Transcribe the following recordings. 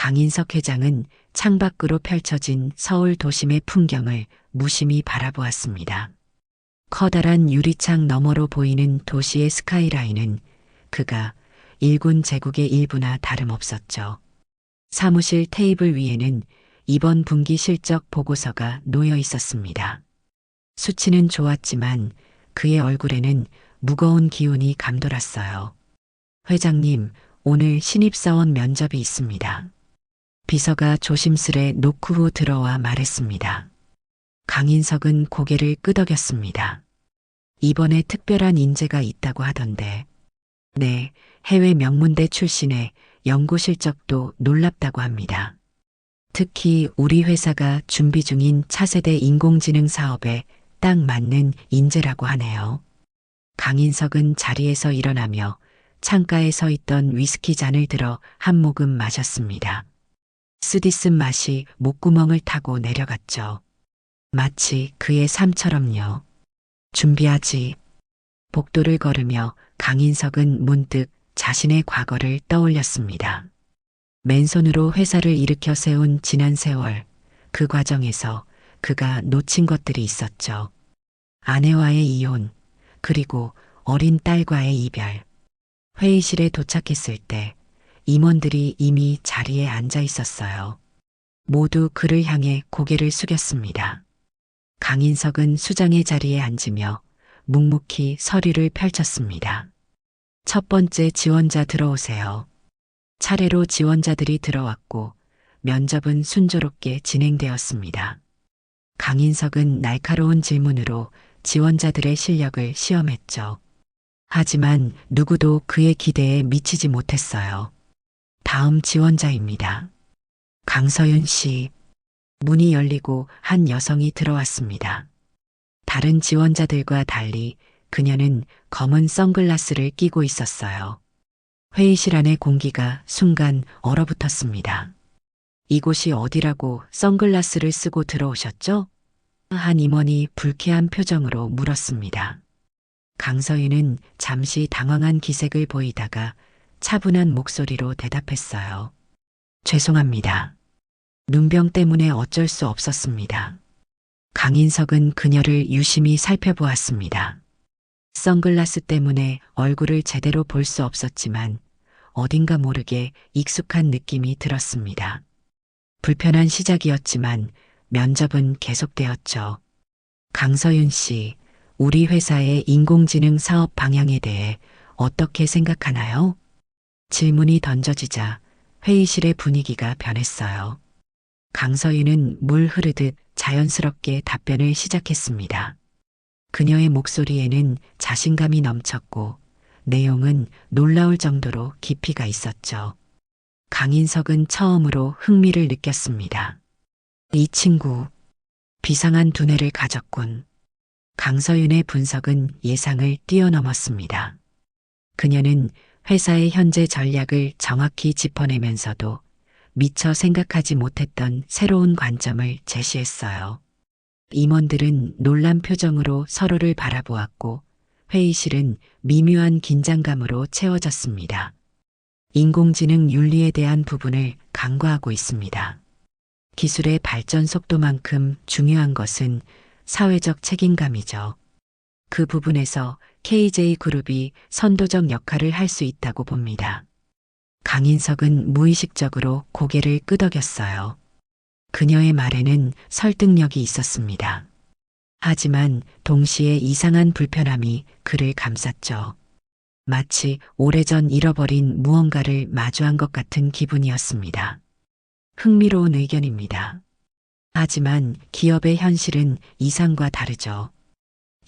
강인석 회장은 창밖으로 펼쳐진 서울 도심의 풍경을 무심히 바라보았습니다. 커다란 유리창 너머로 보이는 도시의 스카이라인은 그가 일군 제국의 일부나 다름없었죠. 사무실 테이블 위에는 이번 분기 실적 보고서가 놓여 있었습니다. 수치는 좋았지만 그의 얼굴에는 무거운 기운이 감돌았어요. 회장님, 오늘 신입사원 면접이 있습니다. 비서가 조심스레 노크 후 들어와 말했습니다. 강인석은 고개를 끄덕였습니다. 이번에 특별한 인재가 있다고 하던데. 네, 해외 명문대 출신의 연구 실적도 놀랍다고 합니다. 특히 우리 회사가 준비 중인 차세대 인공지능 사업에 딱 맞는 인재라고 하네요. 강인석은 자리에서 일어나며 창가에 서 있던 위스키 잔을 들어 한 모금 마셨습니다. 쓰디쓴 맛이 목구멍을 타고 내려갔죠. 마치 그의 삶처럼요. 준비하지. 복도를 걸으며 강인석은 문득 자신의 과거를 떠올렸습니다. 맨손으로 회사를 일으켜 세운 지난 세월, 그 과정에서 그가 놓친 것들이 있었죠. 아내와의 이혼, 그리고 어린 딸과의 이별. 회의실에 도착했을 때 임원들이 이미 자리에 앉아 있었어요. 모두 그를 향해 고개를 숙였습니다. 강인석은 수장의 자리에 앉으며 묵묵히 서류를 펼쳤습니다. 첫 번째 지원자 들어오세요. 차례로 지원자들이 들어왔고 면접은 순조롭게 진행되었습니다. 강인석은 날카로운 질문으로 지원자들의 실력을 시험했죠. 하지만 누구도 그의 기대에 미치지 못했어요. 다음 지원자입니다. 강서윤 씨. 문이 열리고 한 여성이 들어왔습니다. 다른 지원자들과 달리 그녀는 검은 선글라스를 끼고 있었어요. 회의실 안의 공기가 순간 얼어붙었습니다. 이곳이 어디라고 선글라스를 쓰고 들어오셨죠? 한 임원이 불쾌한 표정으로 물었습니다. 강서윤은 잠시 당황한 기색을 보이다가 차분한 목소리로 대답했어요. 죄송합니다. 눈병 때문에 어쩔 수 없었습니다. 강인석은 그녀를 유심히 살펴보았습니다. 선글라스 때문에 얼굴을 제대로 볼 수 없었지만 어딘가 모르게 익숙한 느낌이 들었습니다. 불편한 시작이었지만 면접은 계속되었죠. 강서윤 씨, 우리 회사의 인공지능 사업 방향에 대해 어떻게 생각하나요? 질문이 던져지자 회의실의 분위기가 변했어요. 강서윤은 물 흐르듯 자연스럽게 답변을 시작했습니다. 그녀의 목소리에는 자신감이 넘쳤고 내용은 놀라울 정도로 깊이가 있었죠. 강인석은 처음으로 흥미를 느꼈습니다. 이 친구, 비상한 두뇌를 가졌군. 강서윤의 분석은 예상을 뛰어넘었습니다. 그녀는 회사의 현재 전략을 정확히 짚어내면서도 미처 생각하지 못했던 새로운 관점을 제시했어요. 임원들은 놀란 표정으로 서로를 바라보았고 회의실은 미묘한 긴장감으로 채워졌습니다. 인공지능 윤리에 대한 부분을 간과하고 있습니다. 기술의 발전 속도만큼 중요한 것은 사회적 책임감이죠. 그 부분에서 KJ그룹이 선도적 역할을 할 수 있다고 봅니다. 강인석은 무의식적으로 고개를 끄덕였어요. 그녀의 말에는 설득력이 있었습니다. 하지만 동시에 이상한 불편함이 그를 감쌌죠. 마치 오래전 잃어버린 무언가를 마주한 것 같은 기분이었습니다. 흥미로운 의견입니다. 하지만 기업의 현실은 이상과 다르죠.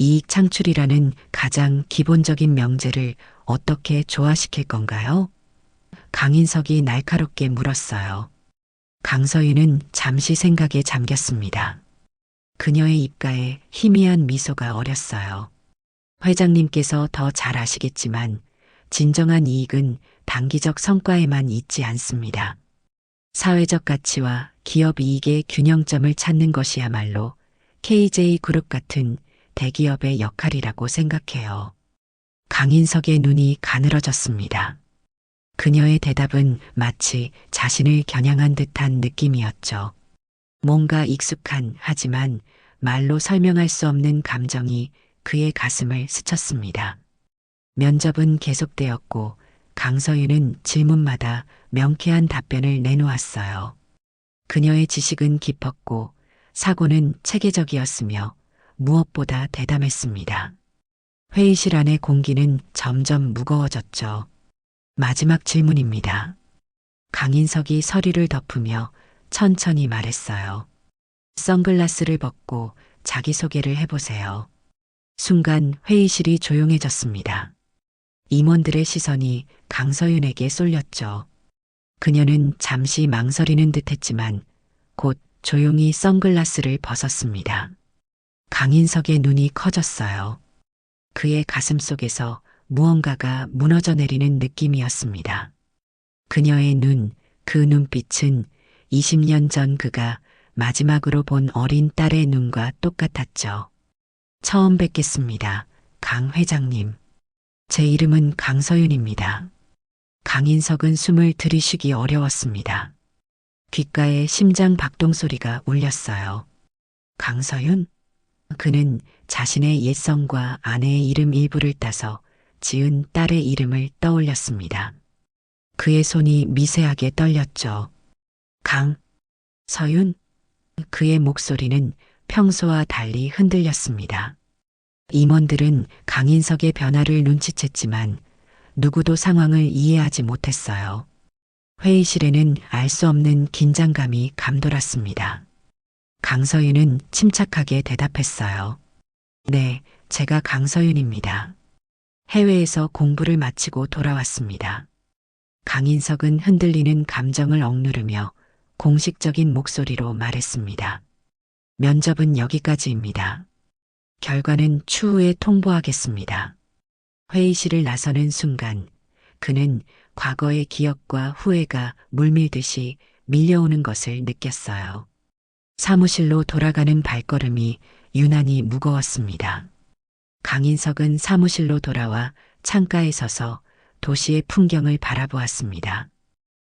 이익 창출이라는 가장 기본적인 명제를 어떻게 조화시킬 건가요? 강인석이 날카롭게 물었어요. 강서윤은 잠시 생각에 잠겼습니다. 그녀의 입가에 희미한 미소가 어렸어요. 회장님께서 더 잘 아시겠지만 진정한 이익은 단기적 성과에만 있지 않습니다. 사회적 가치와 기업 이익의 균형점을 찾는 것이야말로 KJ그룹 같은 대기업의 역할이라고 생각해요. 강인석의 눈이 가늘어졌습니다. 그녀의 대답은 마치 자신을 겨냥한 듯한 느낌이었죠. 뭔가 익숙한 하지만 말로 설명할 수 없는 감정이 그의 가슴을 스쳤습니다. 면접은 계속되었고 강서윤은 질문마다 명쾌한 답변을 내놓았어요. 그녀의 지식은 깊었고 사고는 체계적이었으며 무엇보다 대담했습니다. 회의실 안의 공기는 점점 무거워졌죠. 마지막 질문입니다. 강인석이 서리를 덮으며 천천히 말했어요. 선글라스를 벗고 자기소개를 해보세요. 순간 회의실이 조용해졌습니다. 임원들의 시선이 강서윤에게 쏠렸죠. 그녀는 잠시 망설이는 듯 했지만 곧 조용히 선글라스를 벗었습니다. 강인석의 눈이 커졌어요. 그의 가슴 속에서 무언가가 무너져 내리는 느낌이었습니다. 그녀의 눈, 그 눈빛은 20년 전 그가 마지막으로 본 어린 딸의 눈과 똑같았죠. 처음 뵙겠습니다. 강 회장님. 제 이름은 강서윤입니다. 강인석은 숨을 들이쉬기 어려웠습니다. 귓가에 심장 박동 소리가 울렸어요. 강서윤? 그는 자신의 옛성과 아내의 이름 일부를 따서 지은 딸의 이름을 떠올렸습니다. 그의 손이 미세하게 떨렸죠. 서윤? 그의 목소리는 평소와 달리 흔들렸습니다. 임원들은 강인석의 변화를 눈치챘지만 누구도 상황을 이해하지 못했어요. 회의실에는 알 수 없는 긴장감이 감돌았습니다. 강서윤은 침착하게 대답했어요. 네, 제가 강서윤입니다. 해외에서 공부를 마치고 돌아왔습니다. 강인석은 흔들리는 감정을 억누르며 공식적인 목소리로 말했습니다. 면접은 여기까지입니다. 결과는 추후에 통보하겠습니다. 회의실을 나서는 순간 그는 과거의 기억과 후회가 물밀듯이 밀려오는 것을 느꼈어요. 사무실로 돌아가는 발걸음이 유난히 무거웠습니다. 강인석은 사무실로 돌아와 창가에 서서 도시의 풍경을 바라보았습니다.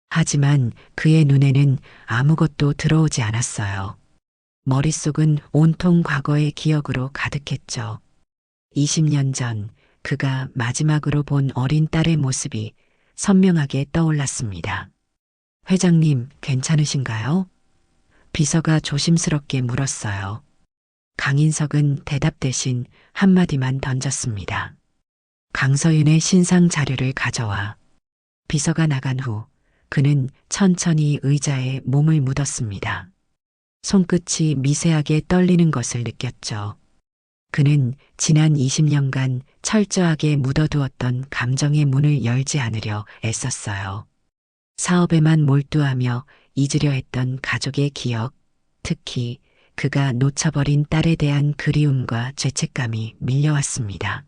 하지만 그의 눈에는 아무것도 들어오지 않았어요. 머릿속은 온통 과거의 기억으로 가득했죠. 20년 전 그가 마지막으로 본 어린 딸의 모습이 선명하게 떠올랐습니다. 회장님, 괜찮으신가요? 비서가 조심스럽게 물었어요. 강인석은 대답 대신 한마디만 던졌습니다. 강서윤의 신상 자료를 가져와. 비서가 나간 후 그는 천천히 의자에 몸을 묻었습니다. 손끝이 미세하게 떨리는 것을 느꼈죠. 그는 지난 20년간 철저하게 묻어두었던 감정의 문을 열지 않으려 애썼어요. 사업에만 몰두하며 잊으려 했던 가족의 기억, 특히 그가 놓쳐버린 딸에 대한 그리움과 죄책감이 밀려왔습니다.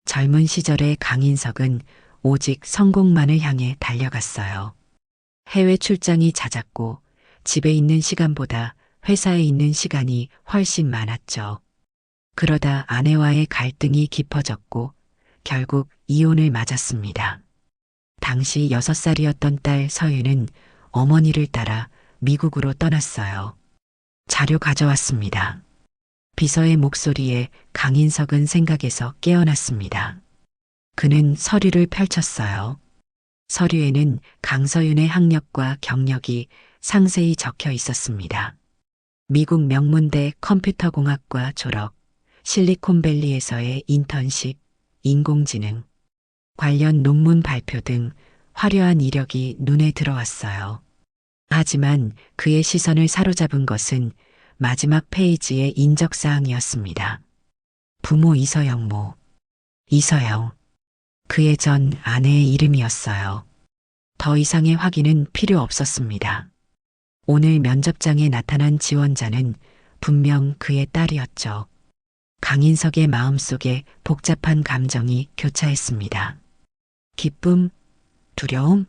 젊은 시절의 강인석은 오직 성공만을 향해 달려갔어요. 해외 출장이 잦았고 집에 있는 시간보다 회사에 있는 시간이 훨씬 많았죠. 그러다 아내와의 갈등이 깊어졌고 결국 이혼을 맞았습니다. 당시 6살이었던 딸 서윤은 어머니를 따라 미국으로 떠났어요. 자료 가져왔습니다. 비서의 목소리에 강인석은 생각에서 깨어났습니다. 그는 서류를 펼쳤어요. 서류에는 강서윤의 학력과 경력이 상세히 적혀 있었습니다. 미국 명문대 컴퓨터공학과 졸업, 실리콘밸리에서의 인턴십, 인공지능, 관련 논문 발표 등 화려한 이력이 눈에 들어왔어요. 하지만 그의 시선을 사로잡은 것은 마지막 페이지의 인적사항이었습니다. 부모 이서영. 이서영. 그의 전 아내의 이름이었어요. 더 이상의 확인은 필요 없었습니다. 오늘 면접장에 나타난 지원자는 분명 그의 딸이었죠. 강인석의 마음속에 복잡한 감정이 교차했습니다. 기쁨, 두려움,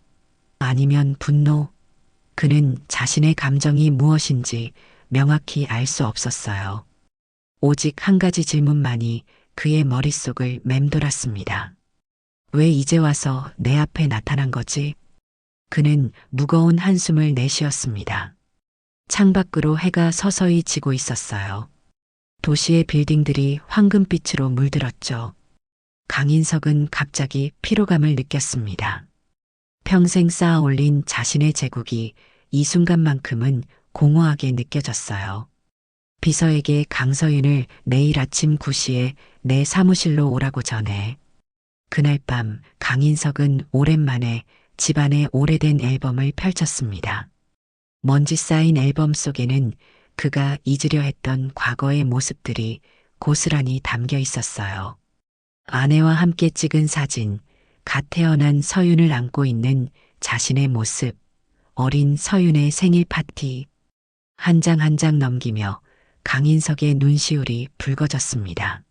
아니면 분노. 그는 자신의 감정이 무엇인지 명확히 알 수 없었어요. 오직 한 가지 질문만이 그의 머릿속을 맴돌았습니다. 왜 이제 와서 내 앞에 나타난 거지? 그는 무거운 한숨을 내쉬었습니다. 창밖으로 해가 서서히 지고 있었어요. 도시의 빌딩들이 황금빛으로 물들었죠. 강인석은 갑자기 피로감을 느꼈습니다. 평생 쌓아 올린 자신의 제국이 이 순간만큼은 공허하게 느껴졌어요. 비서에게 강서윤을 내일 아침 9시에 내 사무실로 오라고 전해. 그날 밤 강인석은 오랜만에 집안의 오래된 앨범을 펼쳤습니다. 먼지 쌓인 앨범 속에는 그가 잊으려 했던 과거의 모습들이 고스란히 담겨 있었어요. 아내와 함께 찍은 사진, 갓 태어난 서윤을 안고 있는 자신의 모습, 어린 서윤의 생일 파티, 한 장 한 장 넘기며 강인석의 눈시울이 붉어졌습니다.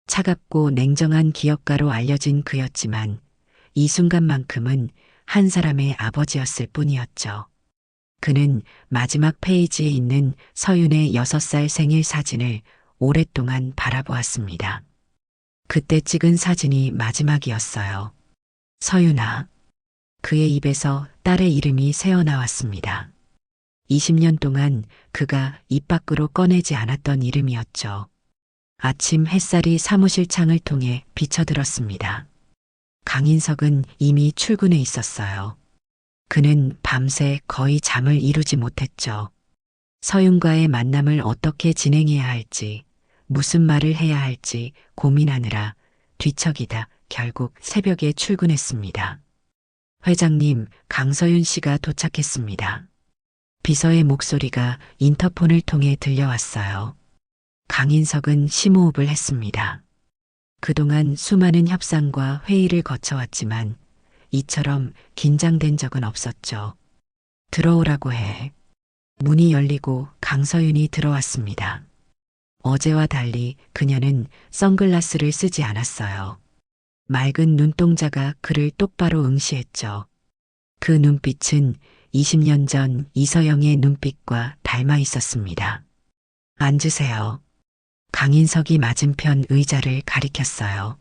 차갑고 냉정한 기억가로 알려진 그였지만 이 순간만큼은 한 사람의 아버지였을 뿐이었죠. 그는 마지막 페이지에 있는 서윤의 6살 생일 사진을 오랫동안 바라보았습니다. 그때 찍은 사진이 마지막이었어요. 서윤아. 그의 입에서 딸의 이름이 새어나왔습니다. 20년 동안 그가 입 밖으로 꺼내지 않았던 이름이었죠. 아침 햇살이 사무실 창을 통해 비쳐들었습니다. 강인석은 이미 출근해 있었어요. 그는 밤새 거의 잠을 이루지 못했죠. 서윤과의 만남을 어떻게 진행해야 할지, 무슨 말을 해야 할지 고민하느라 뒤척이다 결국 새벽에 출근했습니다. 회장님, 강서윤 씨가 도착했습니다. 비서의 목소리가 인터폰을 통해 들려왔어요. 강인석은 심호흡을 했습니다. 그동안 수많은 협상과 회의를 거쳐왔지만 이처럼 긴장된 적은 없었죠. 들어오라고 해. 문이 열리고 강서윤이 들어왔습니다. 어제와 달리 그녀는 선글라스를 쓰지 않았어요. 맑은 눈동자가 그를 똑바로 응시했죠. 그 눈빛은 20년 전 이서영의 눈빛과 닮아 있었습니다. 앉으세요. 강인석이 맞은편 의자를 가리켰어요.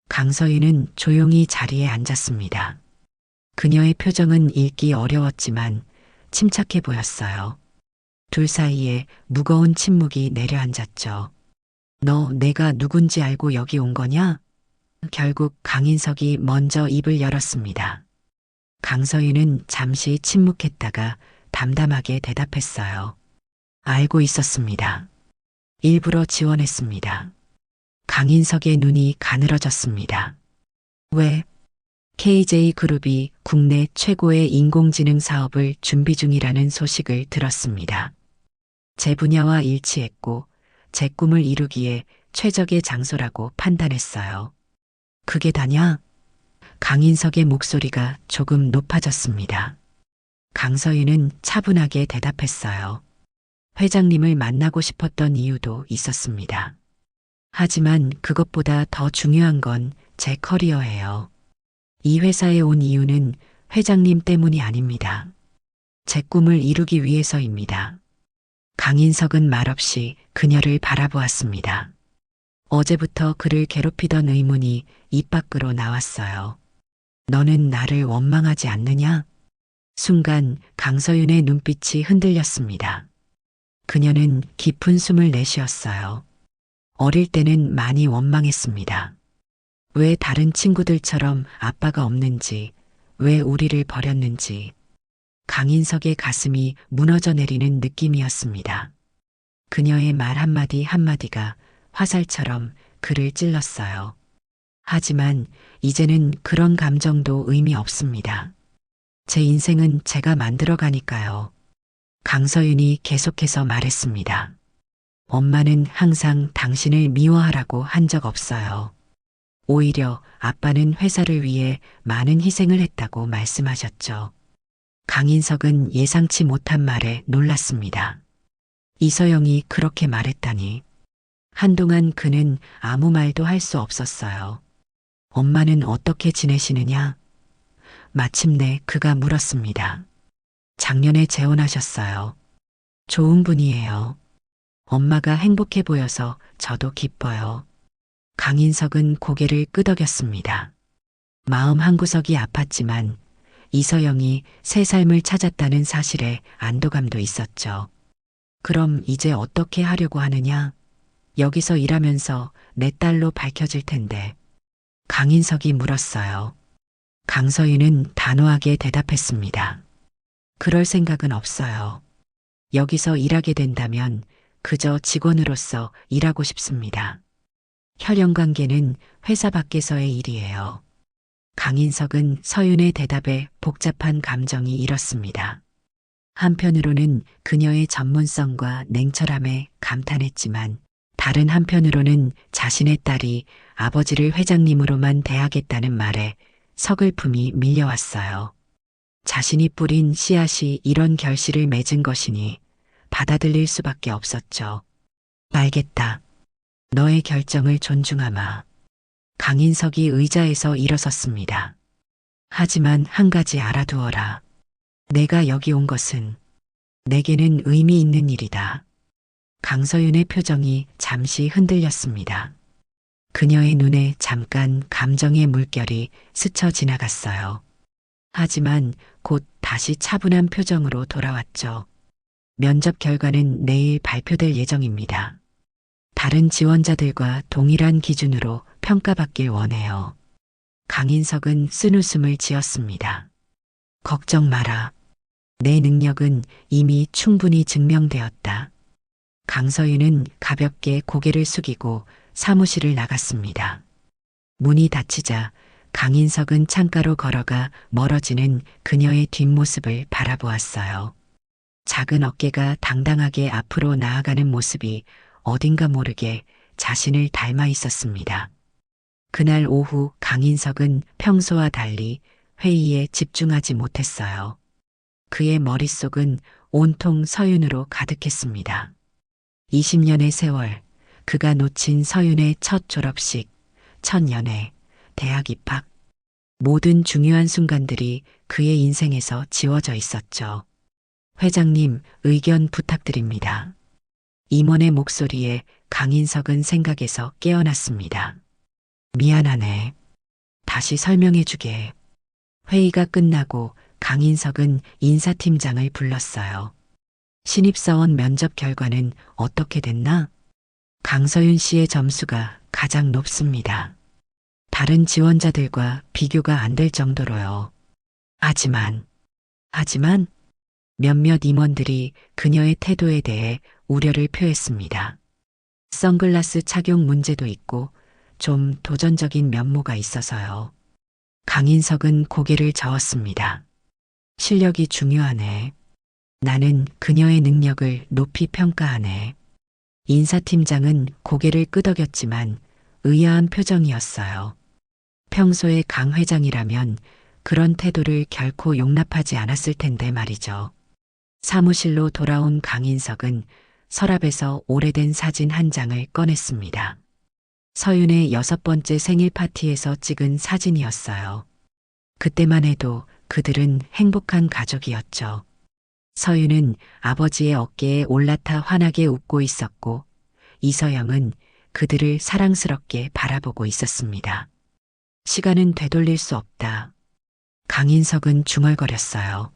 강서윤은 조용히 자리에 앉았습니다. 그녀의 표정은 읽기 어려웠지만 침착해 보였어요. 둘 사이에 무거운 침묵이 내려앉았죠. 너 내가 누군지 알고 여기 온 거냐? 결국 강인석이 먼저 입을 열었습니다. 강서윤은 잠시 침묵했다가 담담하게 대답했어요. 알고 있었습니다. 일부러 지원했습니다. 강인석의 눈이 가늘어졌습니다. 왜? KJ그룹이 국내 최고의 인공지능 사업을 준비 중이라는 소식을 들었습니다. 제 분야와 일치했고 제 꿈을 이루기에 최적의 장소라고 판단했어요. 그게 다냐? 강인석의 목소리가 조금 높아졌습니다. 강서윤은 차분하게 대답했어요. 회장님을 만나고 싶었던 이유도 있었습니다. 하지만 그것보다 더 중요한 건 제 커리어예요. 이 회사에 온 이유는 회장님 때문이 아닙니다. 제 꿈을 이루기 위해서입니다. 강인석은 말없이 그녀를 바라보았습니다. 어제부터 그를 괴롭히던 의문이 입 밖으로 나왔어요. 너는 나를 원망하지 않느냐? 순간 강서윤의 눈빛이 흔들렸습니다. 그녀는 깊은 숨을 내쉬었어요. 어릴 때는 많이 원망했습니다. 왜 다른 친구들처럼 아빠가 없는지, 왜 우리를 버렸는지. 강인석의 가슴이 무너져 내리는 느낌이었습니다. 그녀의 말 한마디 한마디가 화살처럼 그를 찔렀어요. 하지만 이제는 그런 감정도 의미 없습니다. 제 인생은 제가 만들어가니까요. 강서윤이 계속해서 말했습니다. 엄마는 항상 당신을 미워하라고 한 적 없어요. 오히려 아빠는 회사를 위해 많은 희생을 했다고 말씀하셨죠. 강인석은 예상치 못한 말에 놀랐습니다. 이서영이 그렇게 말했다니. 한동안 그는 아무 말도 할 수 없었어요. 엄마는 어떻게 지내시느냐? 마침내 그가 물었습니다. 작년에 재혼하셨어요. 좋은 분이에요. 엄마가 행복해 보여서 저도 기뻐요. 강인석은 고개를 끄덕였습니다. 마음 한구석이 아팠지만 이서영이 새 삶을 찾았다는 사실에 안도감도 있었죠. 그럼 이제 어떻게 하려고 하느냐? 여기서 일하면서 내 딸로 밝혀질 텐데. 강인석이 물었어요. 강서윤은 단호하게 대답했습니다. 그럴 생각은 없어요. 여기서 일하게 된다면 그저 직원으로서 일하고 싶습니다. 혈연 관계는 회사 밖에서의 일이에요. 강인석은 서윤의 대답에 복잡한 감정이 일었습니다. 한편으로는 그녀의 전문성과 냉철함에 감탄했지만 다른 한편으로는 자신의 딸이 아버지를 회장님으로만 대하겠다는 말에 서글픔이 밀려왔어요. 자신이 뿌린 씨앗이 이런 결실을 맺은 것이니 받아들일 수밖에 없었죠. 알겠다. 너의 결정을 존중하마. 강인석이 의자에서 일어섰습니다. 하지만 한 가지 알아두어라. 내가 여기 온 것은 내게는 의미 있는 일이다. 강서윤의 표정이 잠시 흔들렸습니다. 그녀의 눈에 잠깐 감정의 물결이 스쳐 지나갔어요. 하지만 곧 다시 차분한 표정으로 돌아왔죠. 면접 결과는 내일 발표될 예정입니다. 다른 지원자들과 동일한 기준으로 평가받길 원해요. 강인석은 쓴웃음을 지었습니다. 걱정 마라. 내 능력은 이미 충분히 증명되었다. 강서윤은 가볍게 고개를 숙이고 사무실을 나갔습니다. 문이 닫히자 강인석은 창가로 걸어가 멀어지는 그녀의 뒷모습을 바라보았어요. 작은 어깨가 당당하게 앞으로 나아가는 모습이 어딘가 모르게 자신을 닮아 있었습니다. 그날 오후 강인석은 평소와 달리 회의에 집중하지 못했어요. 그의 머릿속은 온통 서윤으로 가득했습니다. 20년의 세월, 그가 놓친 서윤의 첫 졸업식, 첫 연애, 대학 입학, 모든 중요한 순간들이 그의 인생에서 지워져 있었죠. 회장님, 의견 부탁드립니다. 임원의 목소리에 강인석은 생각에서 깨어났습니다. 미안하네. 다시 설명해 주게. 회의가 끝나고 강인석은 인사팀장을 불렀어요. 신입사원 면접 결과는 어떻게 됐나? 강서윤 씨의 점수가 가장 높습니다. 다른 지원자들과 비교가 안 될 정도로요. 하지만 몇몇 임원들이 그녀의 태도에 대해 우려를 표했습니다. 선글라스 착용 문제도 있고 좀 도전적인 면모가 있어서요. 강인석은 고개를 저었습니다. 실력이 중요하네. 나는 그녀의 능력을 높이 평가하네. 인사팀장은 고개를 끄덕였지만 의아한 표정이었어요. 평소에 강 회장이라면 그런 태도를 결코 용납하지 않았을 텐데 말이죠. 사무실로 돌아온 강인석은 서랍에서 오래된 사진 한 장을 꺼냈습니다. 서윤의 6번째 생일 파티에서 찍은 사진이었어요. 그때만 해도 그들은 행복한 가족이었죠. 서윤은 아버지의 어깨에 올라타 환하게 웃고 있었고 이서영은 그들을 사랑스럽게 바라보고 있었습니다. 시간은 되돌릴 수 없다. 강인석은 중얼거렸어요.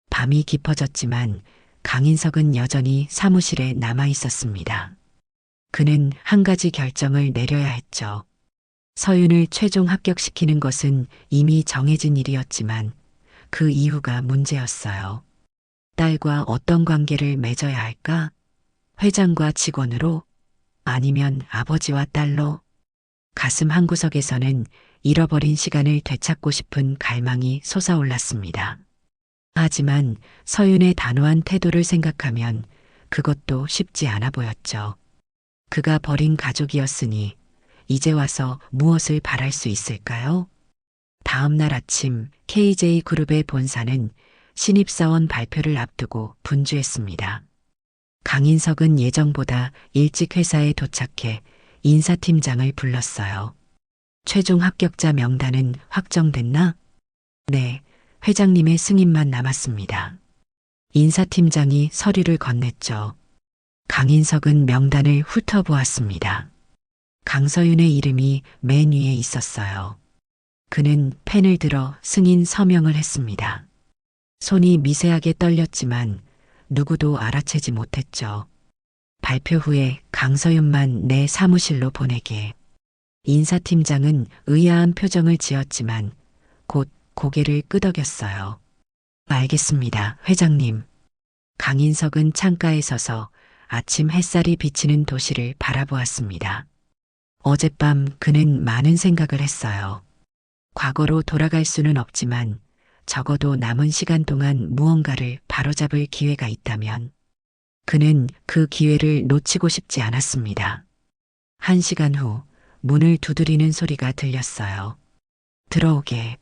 밤이 깊어졌지만 강인석은 여전히 사무실에 남아 있었습니다. 그는 한 가지 결정을 내려야 했죠. 서윤을 최종 합격시키는 것은 이미 정해진 일이었지만 그 이유가 문제였어요. 딸과 어떤 관계를 맺어야 할까? 회장과 직원으로? 아니면 아버지와 딸로? 가슴 한구석에서는 잃어버린 시간을 되찾고 싶은 갈망이 솟아올랐습니다. 하지만 서윤의 단호한 태도를 생각하면 그것도 쉽지 않아 보였죠. 그가 버린 가족이었으니 이제 와서 무엇을 바랄 수 있을까요? 다음 날 아침 KJ그룹의 본사는 신입사원 발표를 앞두고 분주했습니다. 강인석은 예정보다 일찍 회사에 도착해 인사팀장을 불렀어요. 최종 합격자 명단은 확정됐나? 네, 회장님의 승인만 남았습니다. 인사팀장이 서류를 건넸죠. 강인석은 명단을 훑어보았습니다. 강서윤의 이름이 맨 위에 있었어요. 그는 펜을 들어 승인 서명을 했습니다. 손이 미세하게 떨렸지만 누구도 알아채지 못했죠. 발표 후에 강서윤만 내 사무실로 보내게. 인사팀장은 의아한 표정을 지었지만 곧 고개를 끄덕였어요. 알겠습니다, 회장님. 강인석은 창가에 서서 아침 햇살이 비치는 도시를 바라보았습니다. 어젯밤 그는 많은 생각을 했어요. 과거로 돌아갈 수는 없지만 적어도 남은 시간 동안 무언가를 바로잡을 기회가 있다면 그는 그 기회를 놓치고 싶지 않았습니다. 1시간 후 문을 두드리는 소리가 들렸어요. 들어오게.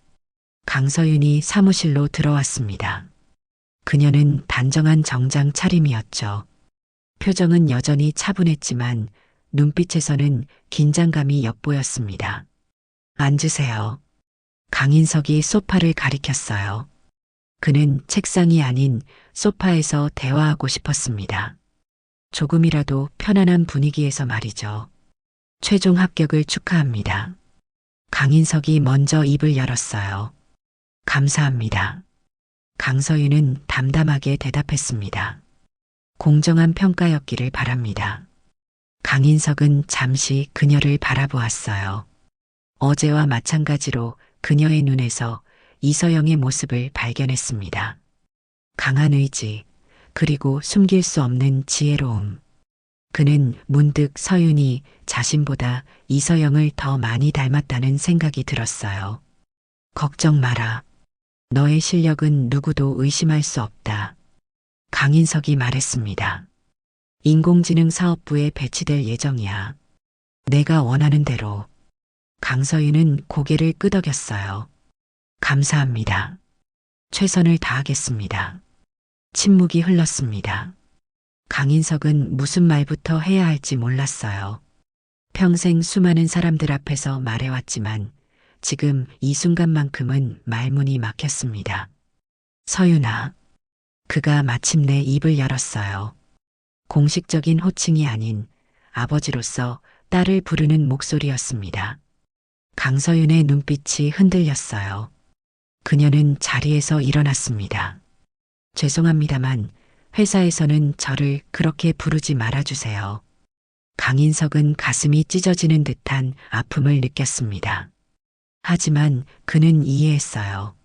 강서윤이 사무실로 들어왔습니다. 그녀는 단정한 정장 차림이었죠. 표정은 여전히 차분했지만 눈빛에서는 긴장감이 엿보였습니다. 앉으세요. 강인석이 소파를 가리켰어요. 그는 책상이 아닌 소파에서 대화하고 싶었습니다. 조금이라도 편안한 분위기에서 말이죠. 최종 합격을 축하합니다. 강인석이 먼저 입을 열었어요. 감사합니다. 강서윤은 담담하게 대답했습니다. 공정한 평가였기를 바랍니다. 강인석은 잠시 그녀를 바라보았어요. 어제와 마찬가지로 그녀의 눈에서 이서영의 모습을 발견했습니다. 강한 의지, 그리고 숨길 수 없는 지혜로움. 그는 문득 서윤이 자신보다 이서영을 더 많이 닮았다는 생각이 들었어요. 걱정 마라. 너의 실력은 누구도 의심할 수 없다. 강인석이 말했습니다. 인공지능 사업부에 배치될 예정이야. 내가 원하는 대로. 강서윤은 고개를 끄덕였어요. 감사합니다. 최선을 다하겠습니다. 침묵이 흘렀습니다. 강인석은 무슨 말부터 해야 할지 몰랐어요. 평생 수많은 사람들 앞에서 말해왔지만 지금 이 순간만큼은 말문이 막혔습니다. 서윤아. 그가 마침내 입을 열었어요. 공식적인 호칭이 아닌 아버지로서 딸을 부르는 목소리였습니다. 강서윤의 눈빛이 흔들렸어요. 그녀는 자리에서 일어났습니다. 죄송합니다만 회사에서는 저를 그렇게 부르지 말아주세요. 강인석은 가슴이 찢어지는 듯한 아픔을 느꼈습니다. 하지만 그는 이해했어요.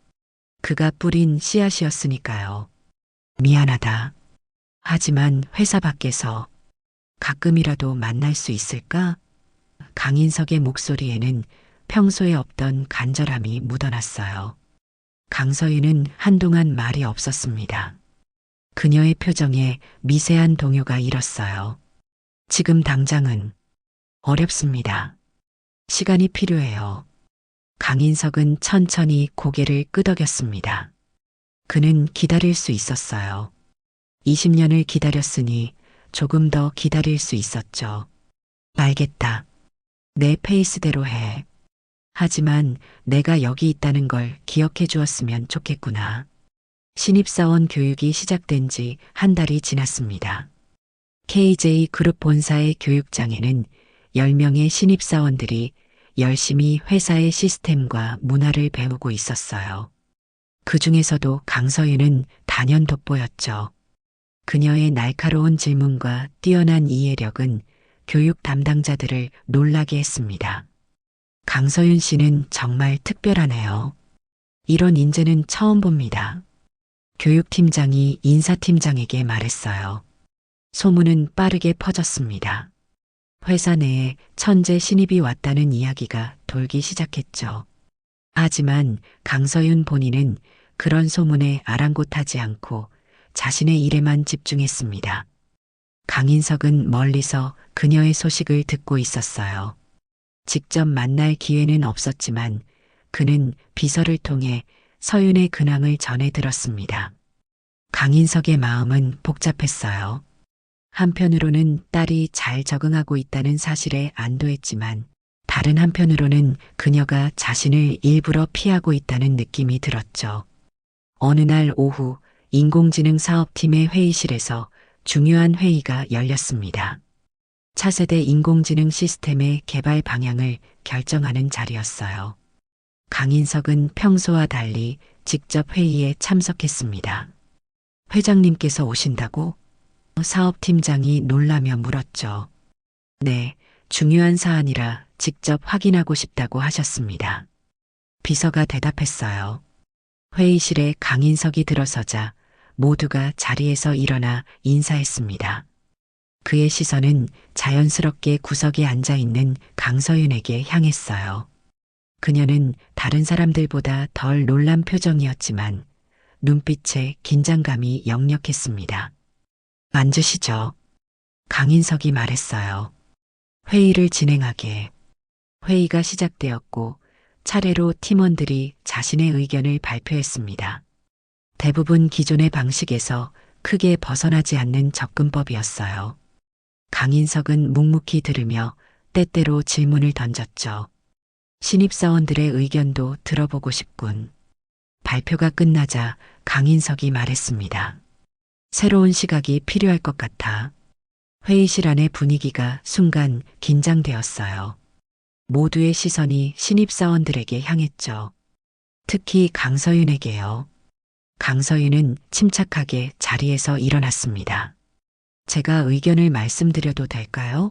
그가 뿌린 씨앗이었으니까요. 미안하다. 하지만 회사 밖에서 가끔이라도 만날 수 있을까? 강인석의 목소리에는 평소에 없던 간절함이 묻어났어요. 강서윤은 한동안 말이 없었습니다. 그녀의 표정에 미세한 동요가 일었어요. 지금 당장은 어렵습니다. 시간이 필요해요. 강인석은 천천히 고개를 끄덕였습니다. 그는 기다릴 수 있었어요. 20년을 기다렸으니 조금 더 기다릴 수 있었죠. 알겠다. 내 페이스대로 해. 하지만 내가 여기 있다는 걸 기억해 주었으면 좋겠구나. 신입사원 교육이 시작된 지 한 달이 지났습니다. KJ 그룹 본사의 교육장에는 10명의 신입사원들이 열심히 회사의 시스템과 문화를 배우고 있었어요. 그 중에서도 강서윤은 단연 돋보였죠. 그녀의 날카로운 질문과 뛰어난 이해력은 교육 담당자들을 놀라게 했습니다. 강서윤 씨는 정말 특별하네요. 이런 인재는 처음 봅니다. 교육팀장이 인사팀장에게 말했어요. 소문은 빠르게 퍼졌습니다. 회사 내에 천재 신입이 왔다는 이야기가 돌기 시작했죠. 하지만 강서윤 본인은 그런 소문에 아랑곳하지 않고 자신의 일에만 집중했습니다. 강인석은 멀리서 그녀의 소식을 듣고 있었어요. 직접 만날 기회는 없었지만 그는 비서를 통해 서윤의 근황을 전해 들었습니다. 강인석의 마음은 복잡했어요. 한편으로는 딸이 잘 적응하고 있다는 사실에 안도했지만 다른 한편으로는 그녀가 자신을 일부러 피하고 있다는 느낌이 들었죠. 어느 날 오후 인공지능 사업팀의 회의실에서 중요한 회의가 열렸습니다. 차세대 인공지능 시스템의 개발 방향을 결정하는 자리였어요. 강인석은 평소와 달리 직접 회의에 참석했습니다. 회장님께서 오신다고? 사업팀장이 놀라며 물었죠. 네, 중요한 사안이라 직접 확인하고 싶다고 하셨습니다. 비서가 대답했어요. 회의실에 강인석이 들어서자 모두가 자리에서 일어나 인사했습니다. 그의 시선은 자연스럽게 구석에 앉아 있는 강서윤에게 향했어요. 그녀는 다른 사람들보다 덜 놀란 표정이었지만 눈빛에 긴장감이 역력했습니다. 앉으시죠. 강인석이 말했어요. 회의를 진행하게. 회의가 시작되었고 차례로 팀원들이 자신의 의견을 발표했습니다. 대부분 기존의 방식에서 크게 벗어나지 않는 접근법이었어요. 강인석은 묵묵히 들으며 때때로 질문을 던졌죠. 신입사원들의 의견도 들어보고 싶군. 발표가 끝나자 강인석이 말했습니다. 새로운 시각이 필요할 것 같아. 회의실 안의 분위기가 순간 긴장되었어요. 모두의 시선이 신입사원들에게 향했죠. 특히 강서윤에게요. 강서윤은 침착하게 자리에서 일어났습니다. 제가 의견을 말씀드려도 될까요?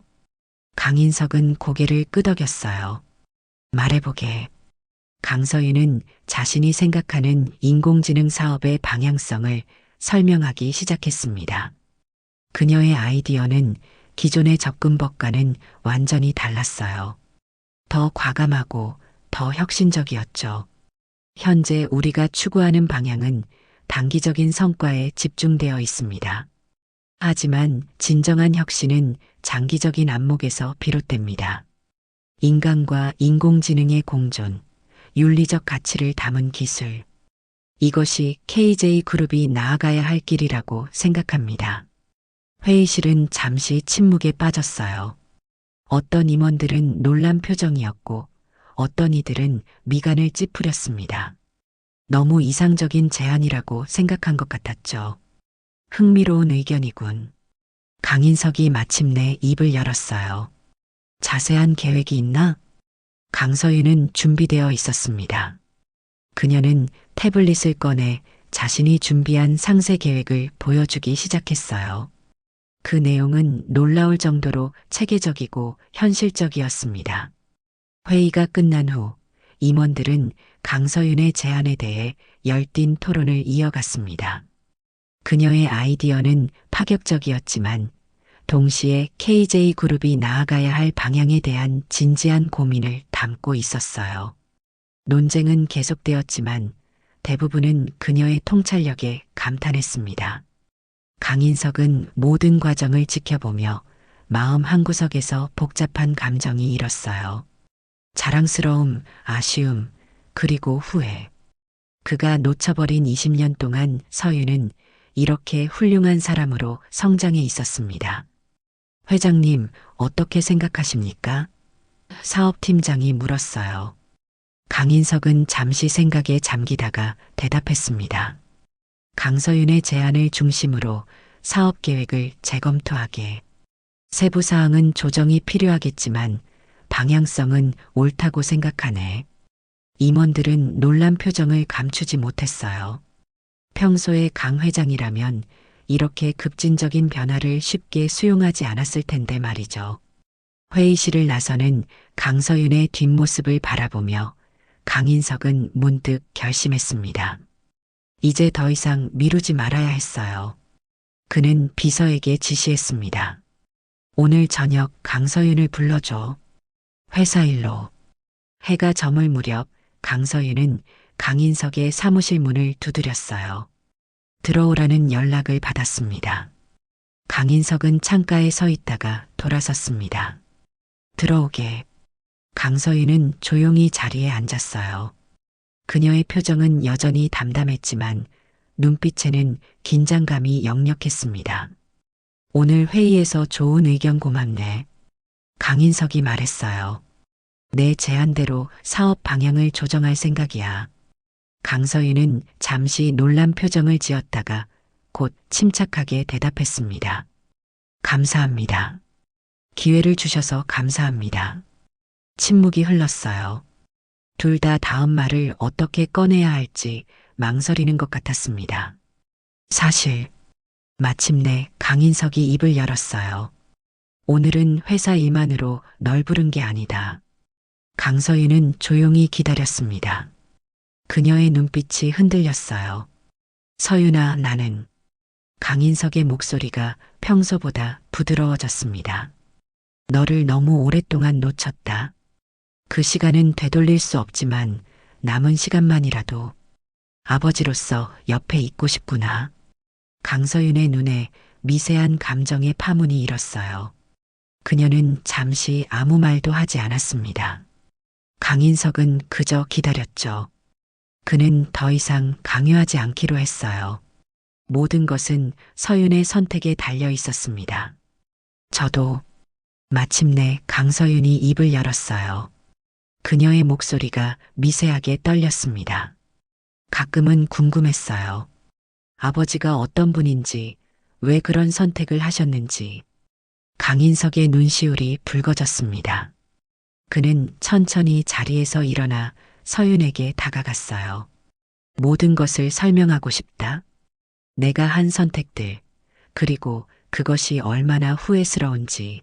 강인석은 고개를 끄덕였어요. 말해보게. 강서윤은 자신이 생각하는 인공지능 사업의 방향성을 설명하기 시작했습니다. 그녀의 아이디어는 기존의 접근법과는 완전히 달랐어요. 더 과감하고 더 혁신적이었죠. 현재 우리가 추구하는 방향은 단기적인 성과에 집중되어 있습니다. 하지만 진정한 혁신은 장기적인 안목에서 비롯됩니다. 인간과 인공지능의 공존, 윤리적 가치를 담은 기술. 이것이 KJ그룹이 나아가야 할 길이라고 생각합니다. 회의실은 잠시 침묵에 빠졌어요. 어떤 임원들은 놀란 표정이었고 어떤 이들은 미간을 찌푸렸습니다. 너무 이상적인 제안이라고 생각한 것 같았죠. 흥미로운 의견이군. 강인석이 마침내 입을 열었어요. 자세한 계획이 있나? 강서윤은 준비되어 있었습니다. 그녀는 태블릿을 꺼내 자신이 준비한 상세 계획을 보여주기 시작했어요. 그 내용은 놀라울 정도로 체계적이고 현실적이었습니다. 회의가 끝난 후 임원들은 강서윤의 제안에 대해 열띤 토론을 이어갔습니다. 그녀의 아이디어는 파격적이었지만 동시에 KJ그룹이 나아가야 할 방향에 대한 진지한 고민을 담고 있었어요. 논쟁은 계속되었지만 대부분은 그녀의 통찰력에 감탄했습니다. 강인석은 모든 과정을 지켜보며 마음 한구석에서 복잡한 감정이 일었어요. 자랑스러움, 아쉬움, 그리고 후회. 그가 놓쳐버린 20년 동안 서윤은 이렇게 훌륭한 사람으로 성장해 있었습니다. 회장님, 어떻게 생각하십니까? 사업팀장이 물었어요. 강인석은 잠시 생각에 잠기다가 대답했습니다. 강서윤의 제안을 중심으로 사업 계획을 재검토하게. 세부 사항은 조정이 필요하겠지만 방향성은 옳다고 생각하네. 임원들은 놀란 표정을 감추지 못했어요. 평소에 강 회장이라면 이렇게 급진적인 변화를 쉽게 수용하지 않았을 텐데 말이죠. 회의실을 나서는 강서윤의 뒷모습을 바라보며 강인석은 문득 결심했습니다. 이제 더 이상 미루지 말아야 했어요. 그는 비서에게 지시했습니다. 오늘 저녁 강서윤을 불러줘. 회사 일로. 해가 저물 무렵 강서윤은 강인석의 사무실 문을 두드렸어요. 들어오라는 연락을 받았습니다. 강인석은 창가에 서 있다가 돌아섰습니다. 들어오게. 강서윤은 조용히 자리에 앉았어요. 그녀의 표정은 여전히 담담했지만 눈빛에는 긴장감이 역력했습니다. 오늘 회의에서 좋은 의견 고맙네. 강인석이 말했어요. 내 제안대로 사업 방향을 조정할 생각이야. 강서윤은 잠시 놀란 표정을 지었다가 곧 침착하게 대답했습니다. 감사합니다. 기회를 주셔서 감사합니다. 침묵이 흘렀어요. 둘 다 다음 말을 어떻게 꺼내야 할지 망설이는 것 같았습니다. 사실, 마침내 강인석이 입을 열었어요. 오늘은 회사 일만으로 널 부른 게 아니다. 강서윤은 조용히 기다렸습니다. 그녀의 눈빛이 흔들렸어요. 서윤아, 나는. 강인석의 목소리가 평소보다 부드러워졌습니다. 너를 너무 오랫동안 놓쳤다. 그 시간은 되돌릴 수 없지만 남은 시간만이라도 아버지로서 옆에 있고 싶구나. 강서윤의 눈에 미세한 감정의 파문이 일었어요. 그녀는 잠시 아무 말도 하지 않았습니다. 강인석은 그저 기다렸죠. 그는 더 이상 강요하지 않기로 했어요. 모든 것은 서윤의 선택에 달려 있었습니다. 저도 마침내 강서윤이 입을 열었어요. 그녀의 목소리가 미세하게 떨렸습니다. 가끔은 궁금했어요. 아버지가 어떤 분인지, 왜 그런 선택을 하셨는지. 강인석의 눈시울이 붉어졌습니다. 그는 천천히 자리에서 일어나 서윤에게 다가갔어요. 모든 것을 설명하고 싶다. 내가 한 선택들, 그리고 그것이 얼마나 후회스러운지.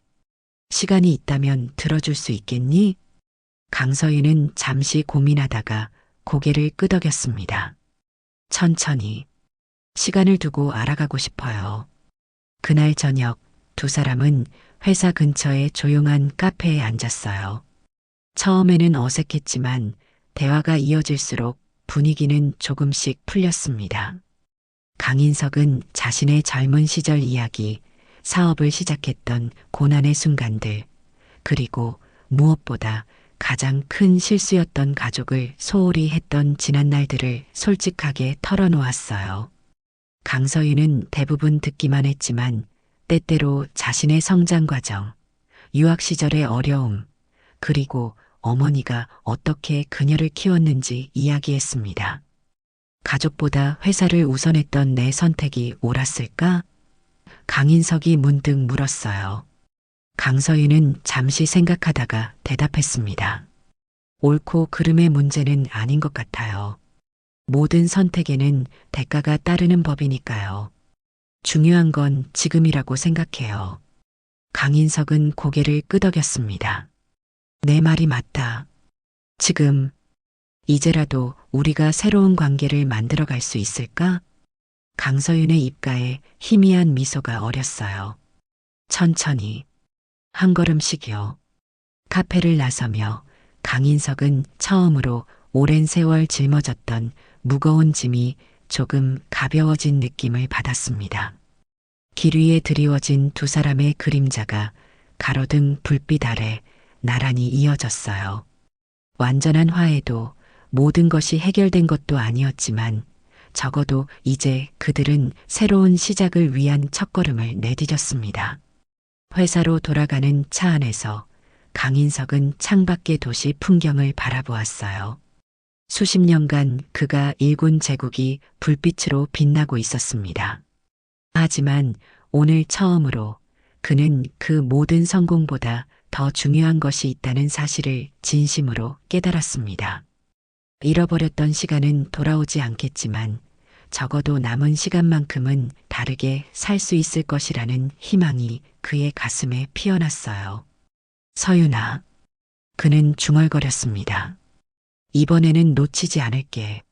시간이 있다면 들어줄 수 있겠니? 강서윤은 잠시 고민하다가 고개를 끄덕였습니다. 천천히. 시간을 두고 알아가고 싶어요. 그날 저녁 두 사람은 회사 근처의 조용한 카페에 앉았어요. 처음에는 어색했지만 대화가 이어질수록 분위기는 조금씩 풀렸습니다. 강인석은 자신의 젊은 시절 이야기, 사업을 시작했던 고난의 순간들, 그리고 무엇보다 가장 큰 실수였던 가족을 소홀히 했던 지난날들을 솔직하게 털어놓았어요. 강서윤은 대부분 듣기만 했지만 때때로 자신의 성장 과정, 유학 시절의 어려움, 그리고 어머니가 어떻게 그녀를 키웠는지 이야기했습니다. 가족보다 회사를 우선했던 내 선택이 옳았을까? 강인석이 문득 물었어요. 강서윤은 잠시 생각하다가 대답했습니다. 옳고 그름의 문제는 아닌 것 같아요. 모든 선택에는 대가가 따르는 법이니까요. 중요한 건 지금이라고 생각해요. 강인석은 고개를 끄덕였습니다. 내 말이 맞다. 지금, 이제라도 우리가 새로운 관계를 만들어갈 수 있을까? 강서윤의 입가에 희미한 미소가 어렸어요. 천천히, 한 걸음씩이요. 카페를 나서며 강인석은 처음으로 오랜 세월 짊어졌던 무거운 짐이 조금 가벼워진 느낌을 받았습니다. 길 위에 드리워진 두 사람의 그림자가 가로등 불빛 아래 나란히 이어졌어요. 완전한 화해도 모든 것이 해결된 것도 아니었지만 적어도 이제 그들은 새로운 시작을 위한 첫걸음을 내디뎠습니다. 회사로 돌아가는 차 안에서 강인석은 창밖의 도시 풍경을 바라보았어요. 수십 년간 그가 일군 제국이 불빛으로 빛나고 있었습니다. 하지만 오늘 처음으로 그는 그 모든 성공보다 더 중요한 것이 있다는 사실을 진심으로 깨달았습니다. 잃어버렸던 시간은 돌아오지 않겠지만 적어도 남은 시간만큼은 다르게 살 수 있을 것이라는 희망이 그의 가슴에 피어났어요. 서윤아, 그는 중얼거렸습니다. 이번에는 놓치지 않을게.